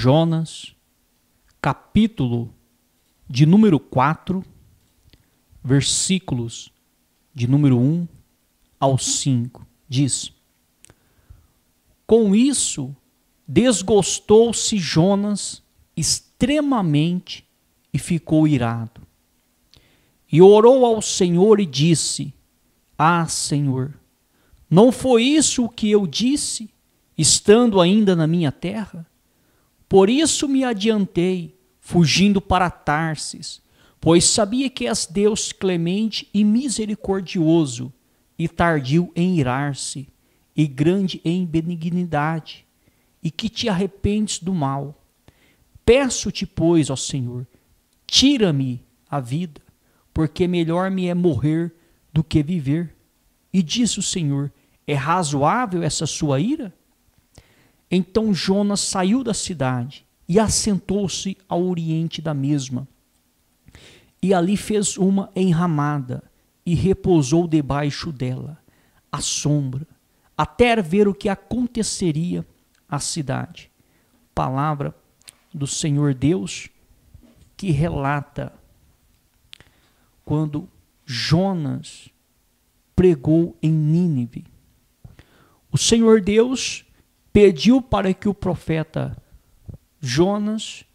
Jonas, capítulo de número 4, versículos de número 1 ao 5. Diz: Com isso, desgostou-se Jonas extremamente e ficou irado. E orou ao Senhor e disse: Ah, Senhor, não foi isso o que eu disse, estando ainda na minha terra? Por isso me adiantei, fugindo para Tarsis, pois sabia que és Deus clemente e misericordioso, e tardio em irar-se, e grande em benignidade, e que te arrependes do mal. Peço-te, pois, ó Senhor, tira-me a vida, porque melhor me é morrer do que viver. E disse o Senhor: É razoável essa sua ira? Então Jonas saiu da cidade e assentou-se ao oriente da mesma. E ali fez uma enramada e repousou debaixo dela, à sombra, até ver o que aconteceria à cidade. Palavra do Senhor Deus, que relata quando Jonas pregou em Nínive. O Senhor Deus pediu para que o profeta Jonas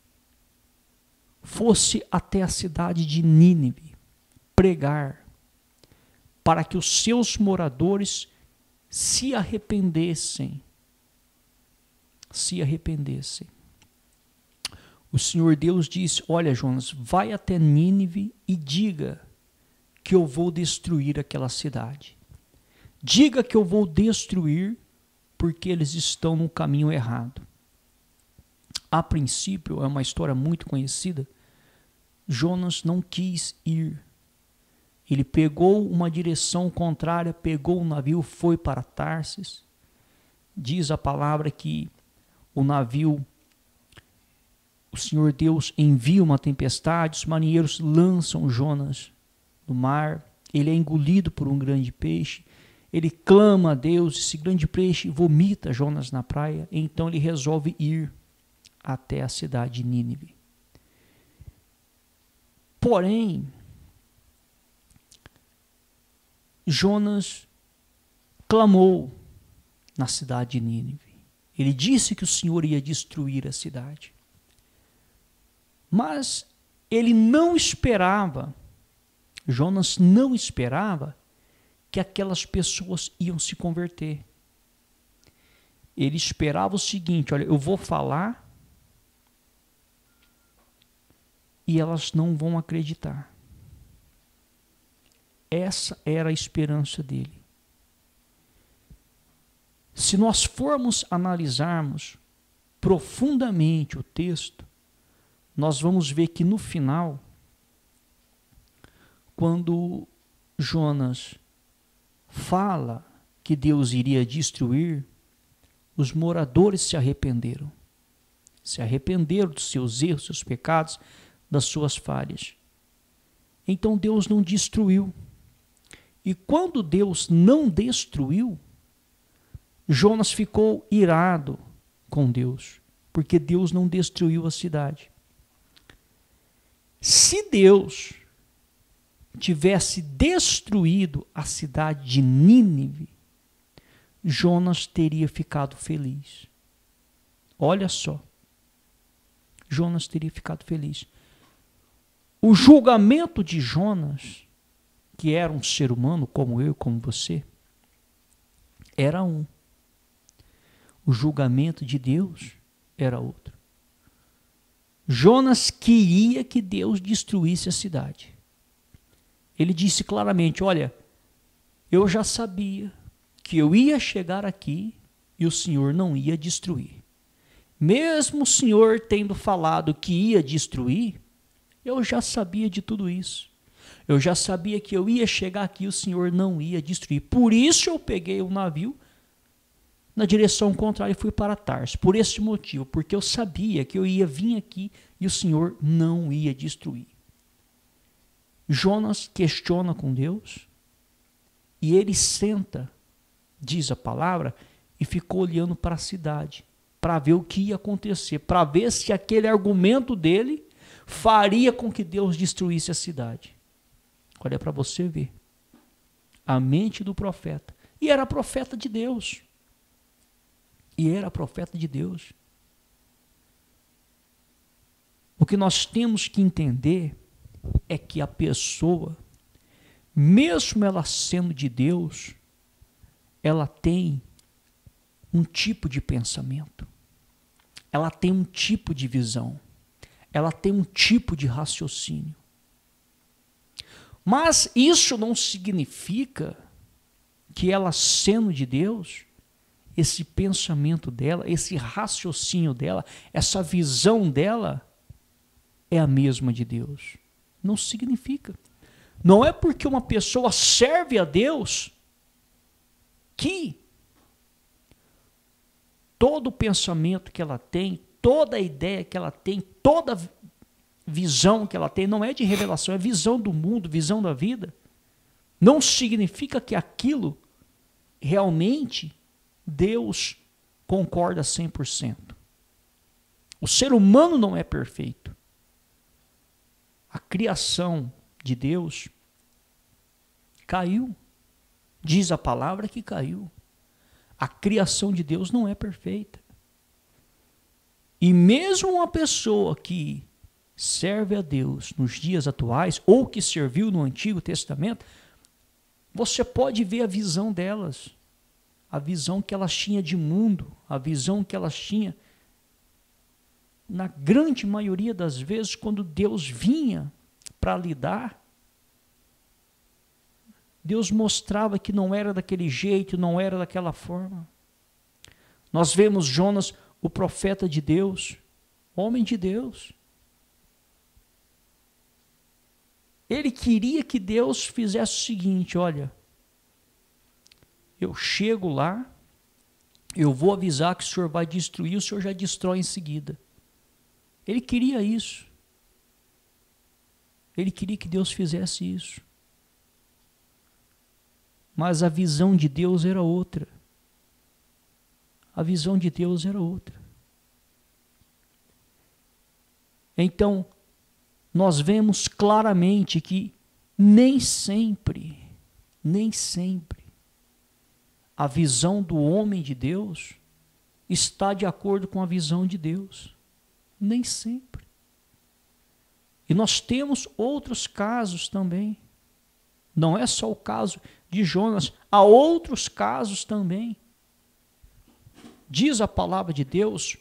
fosse até a cidade de Nínive pregar, para que os seus moradores se arrependessem. O Senhor Deus disse: Olha, Jonas, vai até Nínive e diga que eu vou destruir aquela cidade. Diga que eu vou destruir porque eles estão no caminho errado. A princípio, é uma história muito conhecida, Jonas não quis ir. Ele pegou uma direção contrária, pegou o navio, foi para Tarsis. Diz a palavra que o navio, o Senhor Deus envia uma tempestade, os marinheiros lançam Jonas no mar, ele é engolido por um grande peixe, ele clama a Deus, esse grande peixe vomita Jonas na praia, então ele resolve ir até a cidade de Nínive. Porém, Jonas clamou na cidade de Nínive. Ele disse que o Senhor ia destruir a cidade. Mas ele não esperava, Jonas não esperava que aquelas pessoas iam se converter. Ele esperava o seguinte: olha, eu vou falar e elas não vão acreditar. Essa era a esperança dele. Se nós formos analisarmos profundamente o texto, nós vamos ver que no final, quando Jonas fala que Deus iria destruir, os moradores se arrependeram. Se arrependeram dos seus erros, seus pecados, das suas falhas. Então Deus não destruiu. E quando Deus não destruiu, Jonas ficou irado com Deus, porque Deus não destruiu a cidade. Se Deus tivesse destruído a cidade de Nínive, Jonas teria ficado feliz. Olha só, Jonas teria ficado feliz. O julgamento de Jonas, que era um ser humano como eu, como você, era um. O julgamento de Deus era outro. Jonas queria que Deus destruísse a cidade. Ele disse claramente: olha, eu já sabia que eu ia chegar aqui e o Senhor não ia destruir. Mesmo o Senhor tendo falado que ia destruir, eu já sabia de tudo isso. Eu já sabia que eu ia chegar aqui e o Senhor não ia destruir. Por isso eu peguei o navio na direção contrária e fui para Tarso. Por esse motivo, porque eu sabia que eu ia vir aqui e o Senhor não ia destruir. Jonas questiona com Deus e ele senta, diz a palavra, e ficou olhando para a cidade. para ver o que ia acontecer, para ver se aquele argumento dele faria com que Deus destruísse a cidade. Olha para você ver. A mente do profeta. E era profeta de Deus. E era profeta de Deus. O que nós temos que entender é que a pessoa, mesmo ela sendo de Deus, ela tem um tipo de pensamento, ela tem um tipo de visão, ela tem um tipo de raciocínio. Mas isso não significa que ela, sendo de Deus, esse pensamento dela, esse raciocínio dela, essa visão dela é a mesma de Deus. Não significa. Não é porque uma pessoa serve a Deus que todo o pensamento que ela tem, toda a ideia que ela tem, toda a visão que ela tem, não é de revelação, é visão do mundo, visão da vida. Não significa que aquilo realmente Deus concorda 100%. O ser humano não é perfeito. A criação de Deus caiu. Diz a palavra que caiu. A criação de Deus não é perfeita. E mesmo uma pessoa que serve a Deus nos dias atuais, ou que serviu no Antigo Testamento, você pode ver a visão delas, a visão que elas tinham de mundo, a visão que elas tinham, na grande maioria das vezes, quando Deus vinha para lidar, Deus mostrava que não era daquele jeito, não era daquela forma. Nós vemos Jonas, o profeta de Deus, homem de Deus. Ele queria que Deus fizesse o seguinte: olha, eu chego lá, eu vou avisar que o senhor vai destruir, o senhor já destrói em seguida. Ele queria isso. Ele queria que Deus fizesse isso. Mas a visão de Deus era outra. A visão de Deus era outra. Então, nós vemos claramente que nem sempre, a visão do homem de Deus está de acordo com a visão de Deus. Nem sempre. E nós temos outros casos também. Não é só o caso de Jonas, há outros casos também. Diz a palavra de Deus,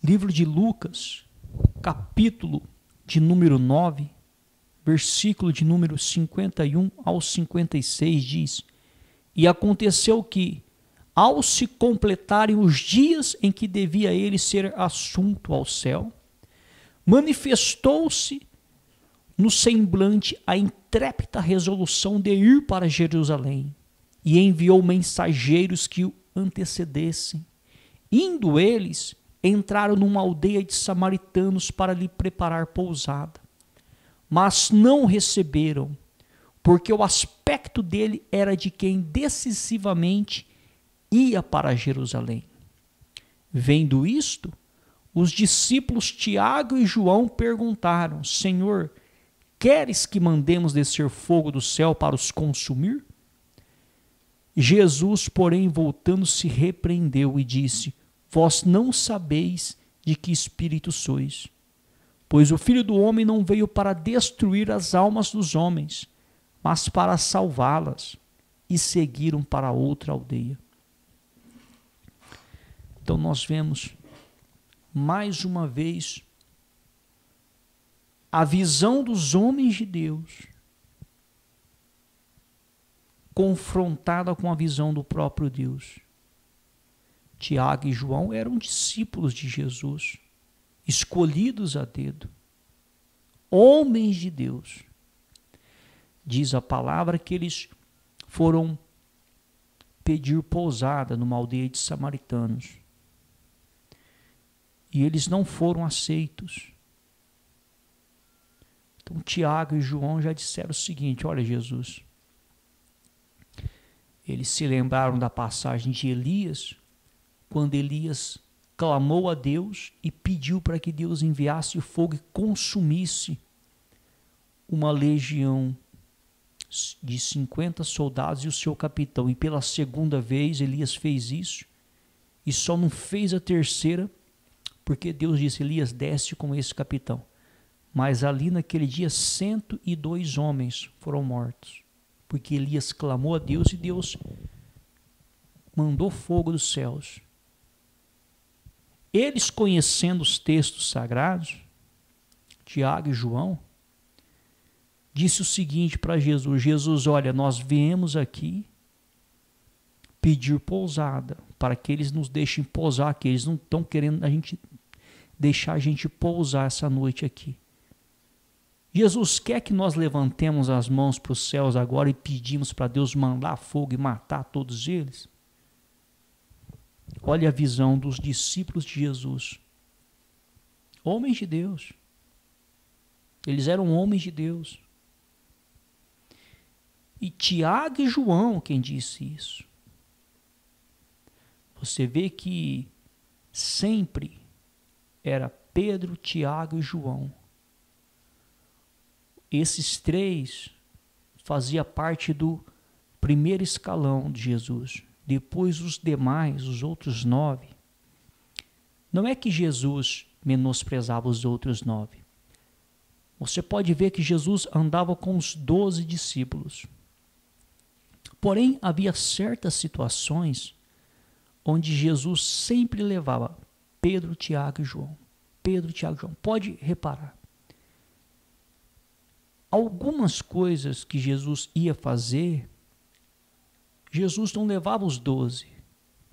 livro de Lucas, capítulo de número 9, versículo de número 51 ao 56, diz: E aconteceu que, ao se completarem os dias em que devia ele ser assunto ao céu, manifestou-se no semblante a intrépida resolução de ir para Jerusalém, e enviou mensageiros que o antecedessem. Indo eles, entraram numa aldeia de samaritanos para lhe preparar pousada. Mas não o receberam, porque o aspecto dele era de quem decisivamente ia para Jerusalém. Vendo isto, os discípulos Tiago e João perguntaram: Senhor, queres que mandemos descer fogo do céu para os consumir? Jesus, porém, voltando-se, repreendeu e disse: Vós não sabeis de que espírito sois, pois o Filho do Homem não veio para destruir as almas dos homens, mas para salvá-las. E seguiram para outra aldeia. Então nós vemos, mais uma vez, a visão dos homens de Deus confrontada com a visão do próprio Deus. Tiago e João eram discípulos de Jesus, escolhidos a dedo, homens de Deus. Diz a palavra que eles foram pedir pousada numa aldeia de samaritanos. E eles não foram aceitos. Então Tiago e João já disseram o seguinte: olha, Jesus, eles se lembraram da passagem de Elias, quando Elias clamou a Deus e pediu para que Deus enviasse o fogo e consumisse uma legião de 50 soldados e o seu capitão. E pela segunda vez Elias fez isso, e só não fez a terceira, porque Deus disse: Elias, desce com esse capitão. Mas ali naquele dia 102 homens foram mortos, porque Elias clamou a Deus e Deus mandou fogo dos céus. Eles, conhecendo os textos sagrados, Tiago e João, disse o seguinte para Jesus: Jesus, olha, nós viemos aqui pedir pousada, para que eles nos deixem pousar aqui. Eles não estão querendo deixar a gente pousar essa noite aqui. Jesus quer que nós levantemos as mãos para os céus agora e pedimos para Deus mandar fogo e matar todos eles? Olha a visão dos discípulos de Jesus. Homens de Deus. Eles eram homens de Deus. E Tiago e João quem disse isso. Você vê que sempre era Pedro, Tiago e João. Esses três faziam parte do primeiro escalão de Jesus. Depois os demais, os outros 9. Não é que Jesus menosprezava os outros 9. Você pode ver que Jesus andava com os 12 discípulos. Porém, havia certas situações onde Jesus sempre levava Pedro, Tiago e João. Pedro, Tiago e João. Pode reparar. Algumas coisas que Jesus ia fazer, Jesus não levava os 12.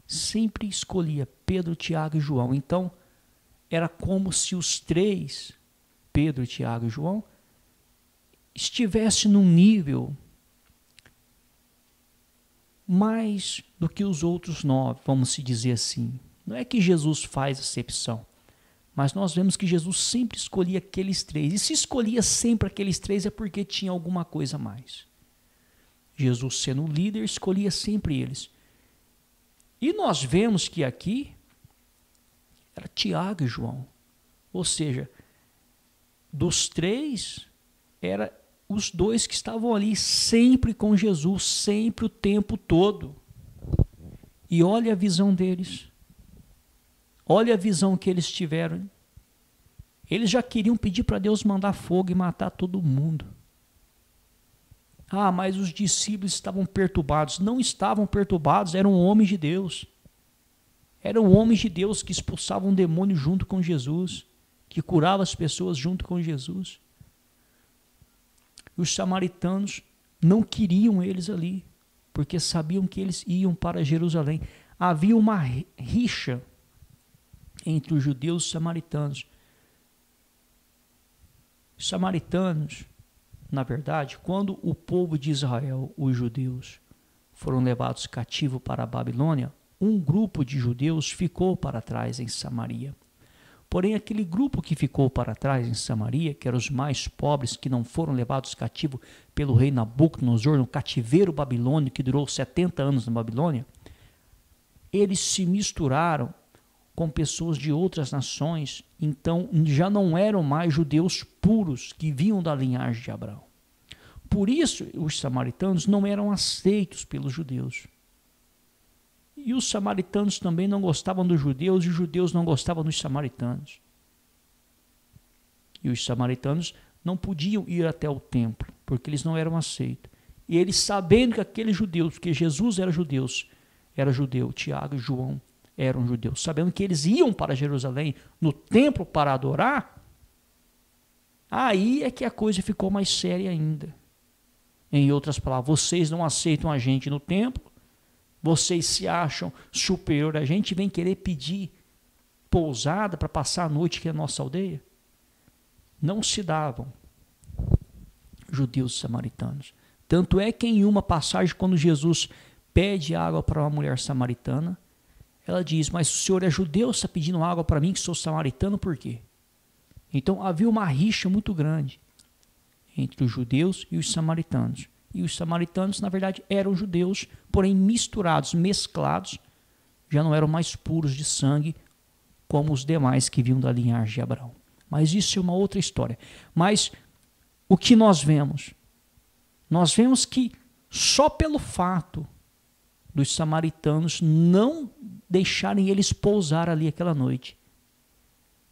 Sempre escolhia Pedro, Tiago e João. Então, era como se os três, Pedro, Tiago e João, estivessem num nível mais do que os outros 9, vamos se dizer assim. Não é que Jesus faz acepção, mas nós vemos que Jesus sempre escolhia aqueles três. E se escolhia sempre aqueles três é porque tinha alguma coisa a mais. Jesus, sendo o líder, escolhia sempre eles. E nós vemos que aqui era Tiago e João. Ou seja, dos três, era os dois que estavam ali sempre com Jesus, sempre o tempo todo. E olha a visão deles. Olha a visão que eles tiveram. Eles já queriam pedir para Deus mandar fogo e matar todo mundo. Ah, mas os discípulos estavam perturbados. Não estavam perturbados, eram homens de Deus. Eram homens de Deus que expulsavam demônio junto com Jesus, que curavam as pessoas junto com Jesus. Os samaritanos não queriam eles ali, porque sabiam que eles iam para Jerusalém. Havia uma rixa entre os judeus e os samaritanos. Os samaritanos, na verdade, quando o povo de Israel, os judeus, foram levados cativos para a Babilônia, um grupo de judeus ficou para trás em Samaria. Porém, aquele grupo que ficou para trás em Samaria, que eram os mais pobres, que não foram levados cativos pelo rei Nabucodonosor, no cativeiro babilônico, que durou 70 anos na Babilônia, eles se misturaram com pessoas de outras nações, então já não eram mais judeus puros, que vinham da linhagem de Abraão. Por isso, os samaritanos não eram aceitos pelos judeus. E os samaritanos também não gostavam dos judeus, e os judeus não gostavam dos samaritanos. E os samaritanos não podiam ir até o templo, porque eles não eram aceitos. E eles, sabendo que aqueles judeus, porque Jesus era judeu, Tiago e João eram judeus, sabendo que eles iam para Jerusalém, no templo, para adorar, aí é que a coisa ficou mais séria ainda. Em outras palavras, vocês não aceitam a gente no templo, vocês se acham superior a gente e vêm querer pedir pousada para passar a noite aqui na nossa aldeia? Não se davam judeus e samaritanos. Tanto é que em uma passagem, quando Jesus pede água para uma mulher samaritana, ela diz: mas o senhor é judeu, está pedindo água para mim que sou samaritano, por quê? Então havia uma rixa muito grande entre os judeus e os samaritanos. E os samaritanos, na verdade, eram judeus, porém misturados, mesclados já não eram mais puros de sangue como os demais que vinham da linhagem de Abraão. Mas isso é uma outra história. Mas o que nós vemos? Nós vemos que só pelo fato dos samaritanos não deixarem eles pousar ali aquela noite,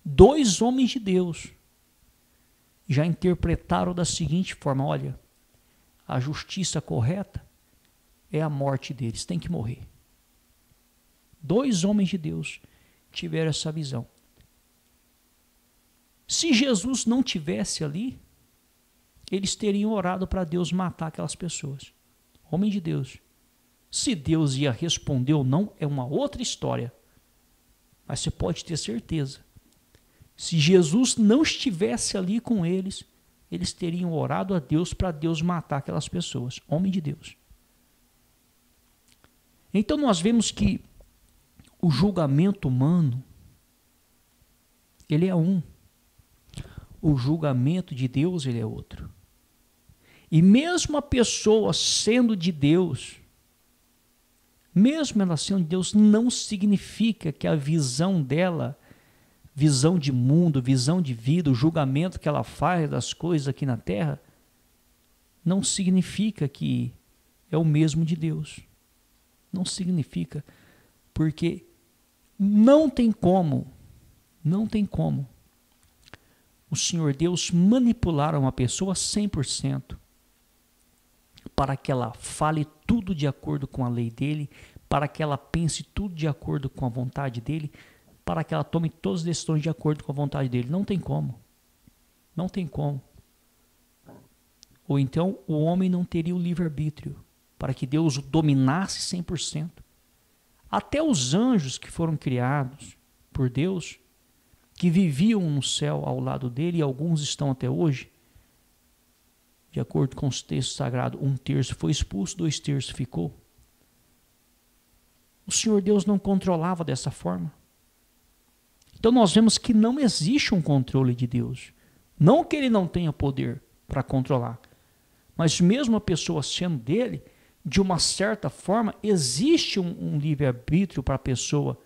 2 homens de Deus já interpretaram da seguinte forma: olha, a justiça correta é a morte deles, tem que morrer. 2 homens de Deus tiveram essa visão. Se Jesus não tivesse ali, eles teriam orado para Deus matar aquelas pessoas. Homem de Deus. Se Deus ia responder ou não é uma outra história. Mas você pode ter certeza. Se Jesus não estivesse ali com eles, eles teriam orado a Deus para Deus matar aquelas pessoas. Homem de Deus. Então nós vemos que o julgamento humano, ele é um. O julgamento de Deus, ele é outro. E mesmo a pessoa sendo de Deus, mesmo ela sendo de Deus, não significa que a visão dela, visão de mundo, visão de vida, o julgamento que ela faz das coisas aqui na terra, não significa que é o mesmo de Deus. Não significa, porque não tem como o Senhor Deus manipular uma pessoa 100% para que ela fale tudo de acordo com a lei dele, para que ela pense tudo de acordo com a vontade dele, para que ela tome todas as decisões de acordo com a vontade dele. Não tem como. Não tem como. Ou então o homem não teria o livre-arbítrio para que Deus o dominasse 100%. Até os anjos que foram criados por Deus, que viviam no céu ao lado dele, e alguns estão até hoje, de acordo com os textos sagrados, 1/3 foi expulso, 2/3 ficou. O Senhor Deus não controlava dessa forma. Então nós vemos que não existe um controle de Deus. Não que ele não tenha poder para controlar, mas mesmo a pessoa sendo dele, de uma certa forma, existe um livre-arbítrio para a pessoa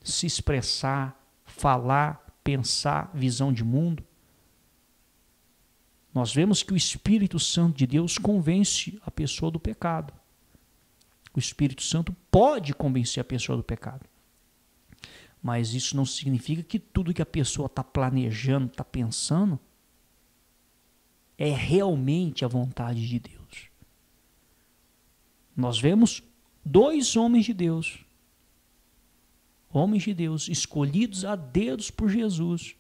se expressar, falar, pensar, visão de mundo. Nós vemos que o Espírito Santo de Deus convence a pessoa do pecado. O Espírito Santo pode convencer a pessoa do pecado. Mas isso não significa que tudo que a pessoa está planejando, está pensando, é realmente a vontade de Deus. Nós vemos 2 homens de Deus, escolhidos a dedos por Jesus,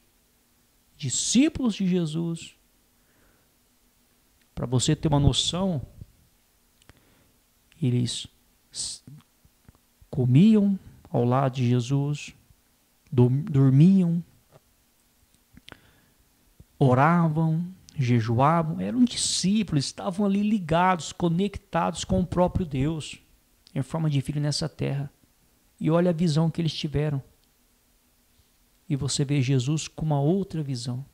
discípulos de Jesus. Para você ter uma noção, eles comiam ao lado de Jesus, dormiam, oravam, jejuavam, eram discípulos, estavam ali ligados, conectados com o próprio Deus, em forma de filho nessa terra. E olha a visão que eles tiveram. E você vê Jesus com uma outra visão.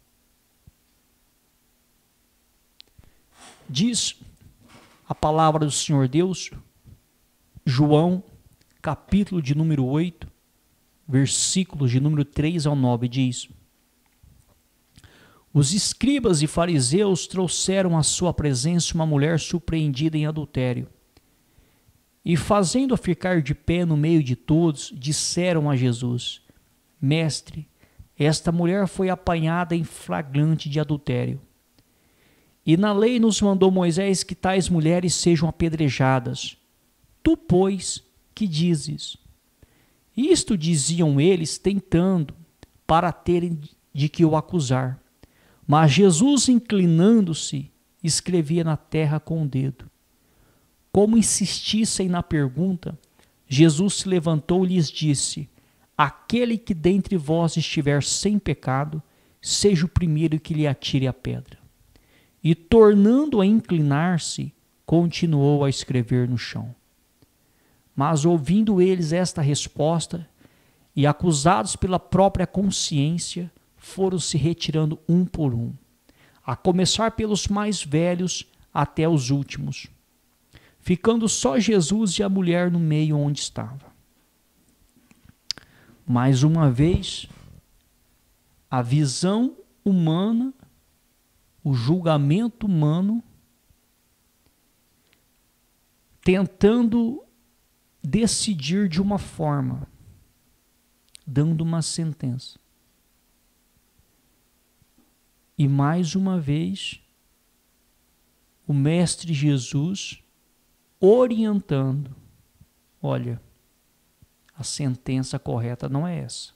Diz a palavra do Senhor Deus, João, capítulo de número 8, versículos de número 3 ao 9, diz: os escribas e fariseus trouxeram à sua presença uma mulher surpreendida em adultério. E fazendo-a ficar de pé no meio de todos, disseram a Jesus: Mestre, esta mulher foi apanhada em flagrante de adultério. E na lei nos mandou Moisés que tais mulheres sejam apedrejadas. Tu, pois, que dizes? Isto diziam eles, tentando, para terem de que o acusar. Mas Jesus, inclinando-se, escrevia na terra com o dedo. Como insistissem na pergunta, Jesus se levantou e lhes disse: aquele que dentre vós estiver sem pecado, seja o primeiro que lhe atire a pedra. E tornando a inclinar-se, continuou a escrever no chão. Mas ouvindo eles esta resposta, e acusados pela própria consciência, foram se retirando um por um, a começar pelos mais velhos até os últimos, ficando só Jesus e a mulher no meio onde estava. Mais uma vez, a visão humana, o julgamento humano, tentando decidir de uma forma, dando uma sentença. E mais uma vez, o Mestre Jesus orientando: olha, a sentença correta não é essa.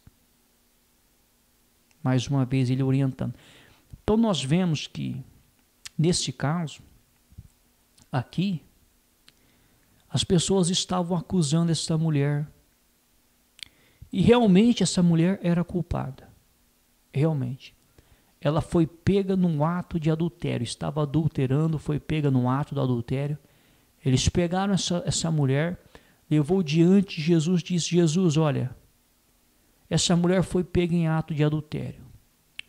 Mais uma vez ele orientando. Então nós vemos que, neste caso, aqui, as pessoas estavam acusando essa mulher. E realmente essa mulher era culpada. Realmente. Ela foi pega num ato de adultério. Estava adulterando, foi pega num ato do adultério. Eles pegaram essa mulher, levou diante de Jesus, disse: Jesus, olha, essa mulher foi pega em ato de adultério.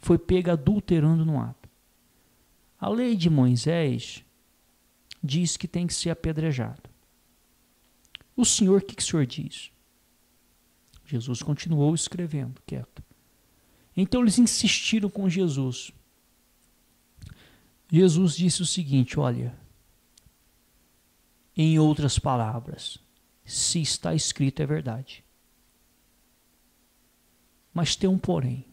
Foi pega adulterando no ato. A lei de Moisés diz que tem que ser apedrejado. O Senhor, o que o Senhor diz? Jesus continuou escrevendo, quieto. Então eles insistiram com Jesus. Jesus disse o seguinte: olha, em outras palavras, se está escrito é verdade. Mas tem um porém.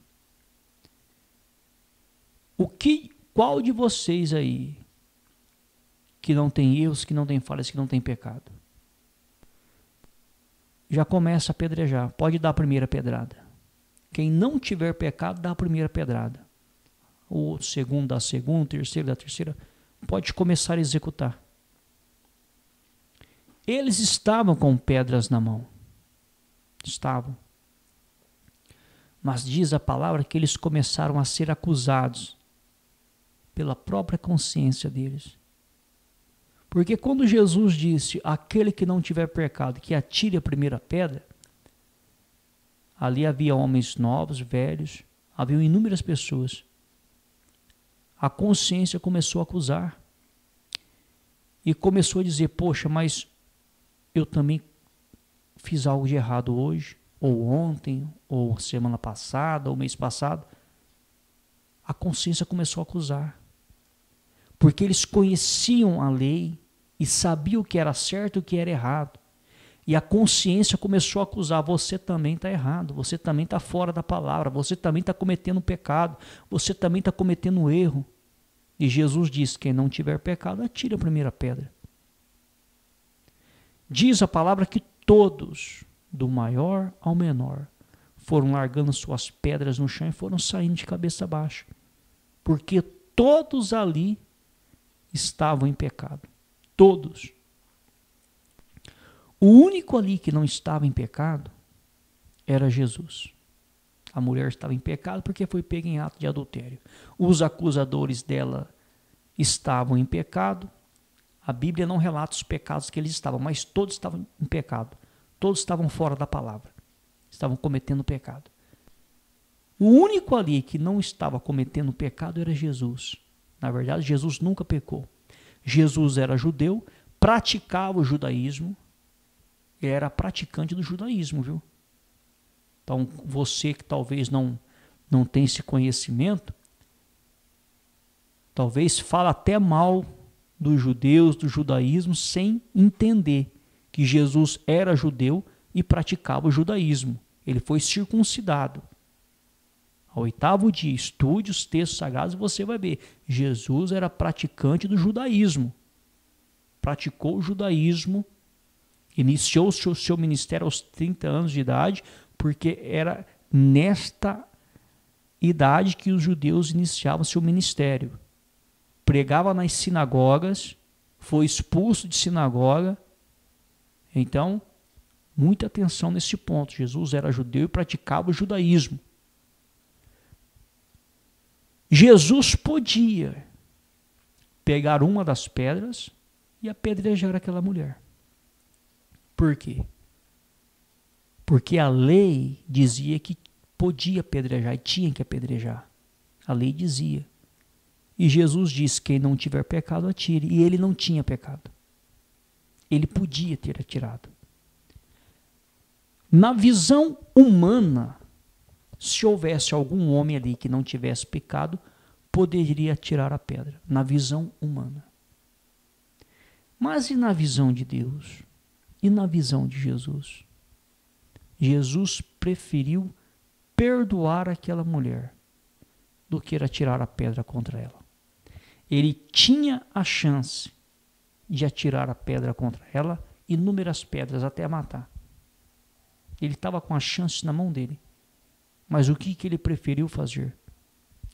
Qual de vocês aí que não tem erros, que não tem falhas, que não tem pecado, já começa a apedrejar? Pode dar a primeira pedrada. Quem não tiver pecado, dá a primeira pedrada. O segundo dá a segunda, o terceiro dá a terceira. Pode começar a executar. Eles estavam com pedras na mão. Estavam. Mas diz a palavra que eles começaram a ser acusados pela própria consciência deles. Porque quando Jesus disse: aquele que não tiver pecado, que atire a primeira pedra, ali havia homens novos, velhos, havia inúmeras pessoas. A consciência começou a acusar. E começou a dizer: poxa, mas eu também fiz algo de errado hoje, ou ontem, ou semana passada, ou mês passado. A consciência começou a acusar. Porque eles conheciam a lei e sabiam o que era certo e o que era errado. E a consciência começou a acusar: você também está errado, você também está fora da palavra, você também está cometendo pecado, você também está cometendo erro. E Jesus disse: quem não tiver pecado, atire a primeira pedra. Diz a palavra que todos, do maior ao menor, foram largando suas pedras no chão e foram saindo de cabeça baixa. Porque todos ali estavam em pecado. Todos. O único ali que não estava em pecado era Jesus. A mulher estava em pecado porque foi pega em ato de adultério. Os acusadores dela estavam em pecado. A Bíblia não relata os pecados que eles estavam, mas todos estavam em pecado. Todos estavam fora da palavra. Estavam cometendo pecado. O único ali que não estava cometendo pecado era Jesus. Na verdade, Jesus nunca pecou. Jesus era judeu, praticava o judaísmo. Ele era praticante do judaísmo, viu? Então, você que talvez não tem esse conhecimento, talvez fala até mal dos judeus, do judaísmo, sem entender que Jesus era judeu e praticava o judaísmo. Ele foi circuncidado. Ao 8º dia, estude os textos sagrados e você vai ver. Jesus era praticante do judaísmo. Praticou o judaísmo, iniciou o seu ministério aos 30 anos de idade, porque era nesta idade que os judeus iniciavam seu ministério. Pregava nas sinagogas, foi expulso de sinagoga. Então, muita atenção nesse ponto. Jesus era judeu e praticava o judaísmo. Jesus podia pegar uma das pedras e apedrejar aquela mulher. Por quê? Porque a lei dizia que podia apedrejar e tinha que apedrejar. A lei dizia. E Jesus disse: quem não tiver pecado, atire. E ele não tinha pecado. Ele podia ter atirado. Na visão humana, se houvesse algum homem ali que não tivesse pecado, poderia tirar a pedra, na visão humana. Mas e na visão de Deus? E na visão de Jesus? Jesus preferiu perdoar aquela mulher do que atirar a pedra contra ela. Ele tinha a chance de atirar a pedra contra ela, inúmeras pedras até a matar. Ele estava com a chance na mão dele. Mas o que ele preferiu fazer?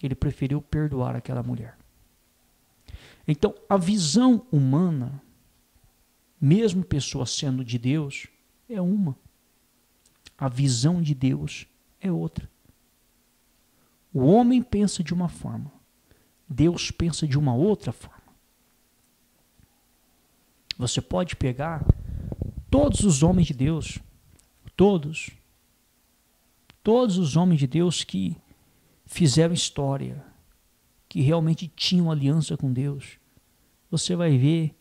Ele preferiu perdoar aquela mulher. Então, a visão humana, mesmo pessoa sendo de Deus, é uma. A visão de Deus é outra. O homem pensa de uma forma, Deus pensa de uma outra forma. Você pode pegar todos os homens de Deus, todos os homens de Deus que fizeram história, que realmente tinham aliança com Deus. Você vai ver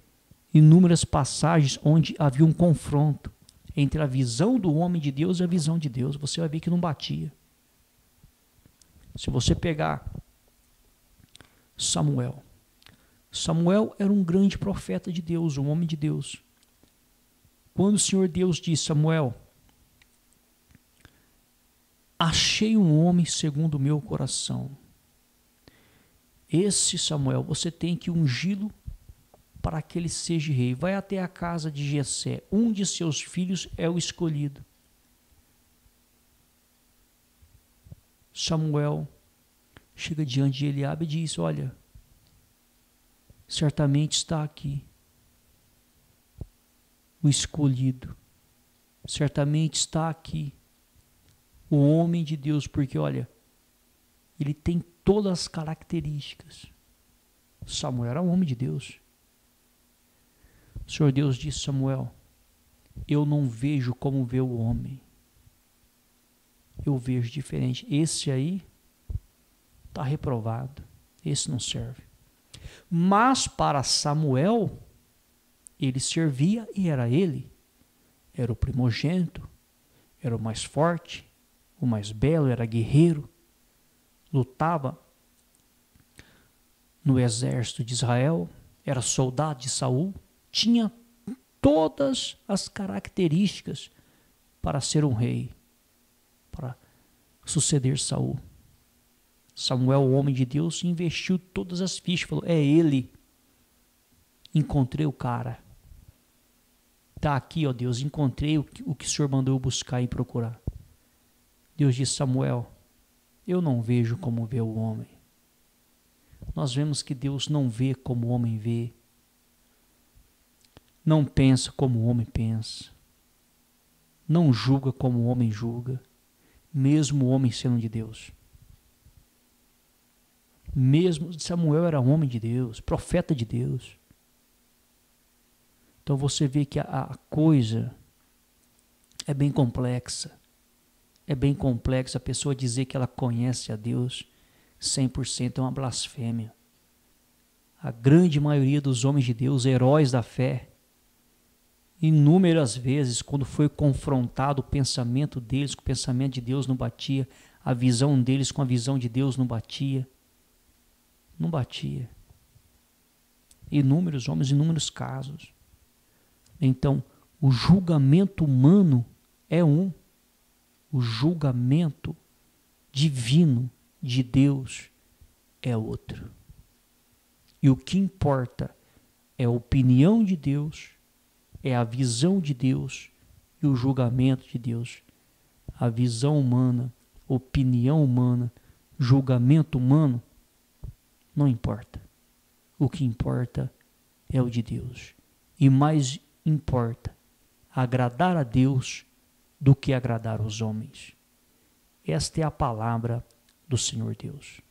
inúmeras passagens onde havia um confronto entre a visão do homem de Deus e a visão de Deus. Você vai ver que não batia. Se você pegar Samuel era um grande profeta de Deus, um homem de Deus. Quando o Senhor Deus disse: Samuel, achei um homem segundo o meu coração. Esse Samuel, você tem que ungí-lo para que ele seja rei. Vai até a casa de Jessé, um de seus filhos é o escolhido. Samuel chega diante de Eliabe e diz: olha, certamente está aqui o escolhido, certamente está aqui o homem de Deus, porque olha, ele tem todas as características. Samuel era um homem de Deus. O Senhor Deus disse: Samuel, eu não vejo como vê o homem, eu vejo diferente. Esse aí está reprovado, esse não serve. Mas para Samuel, ele servia e era ele. Era o primogênito, era o mais forte, o mais belo, era guerreiro, lutava no exército de Israel, era soldado de Saul, tinha todas as características para ser um rei, para suceder Saul. Samuel, o homem de Deus, investiu todas as fichas, falou: é ele, encontrei o cara, está aqui, ó Deus, encontrei o que o Senhor mandou eu buscar e procurar. Deus disse: Samuel, eu não vejo como vê o homem. Nós vemos que Deus não vê como o homem vê, não pensa como o homem pensa, não julga como o homem julga, mesmo o homem sendo de Deus. Mesmo Samuel era homem de Deus, profeta de Deus. Então você vê que a coisa é bem complexa. É bem complexa. A pessoa dizer que ela conhece a Deus 100% é uma blasfêmia. A grande maioria dos homens de Deus, heróis da fé, inúmeras vezes, quando foi confrontado o pensamento deles com o pensamento de Deus, não batia. A visão deles com a visão de Deus não batia. Não batia. Inúmeros homens, inúmeros casos. Então, o julgamento humano é um. O julgamento divino de Deus é outro. E o que importa é a opinião de Deus, é a visão de Deus e o julgamento de Deus. A visão humana, opinião humana, julgamento humano, não importa. O que importa é o de Deus. E mais importa agradar a Deus do que agradar os homens. Esta é a palavra do Senhor Deus.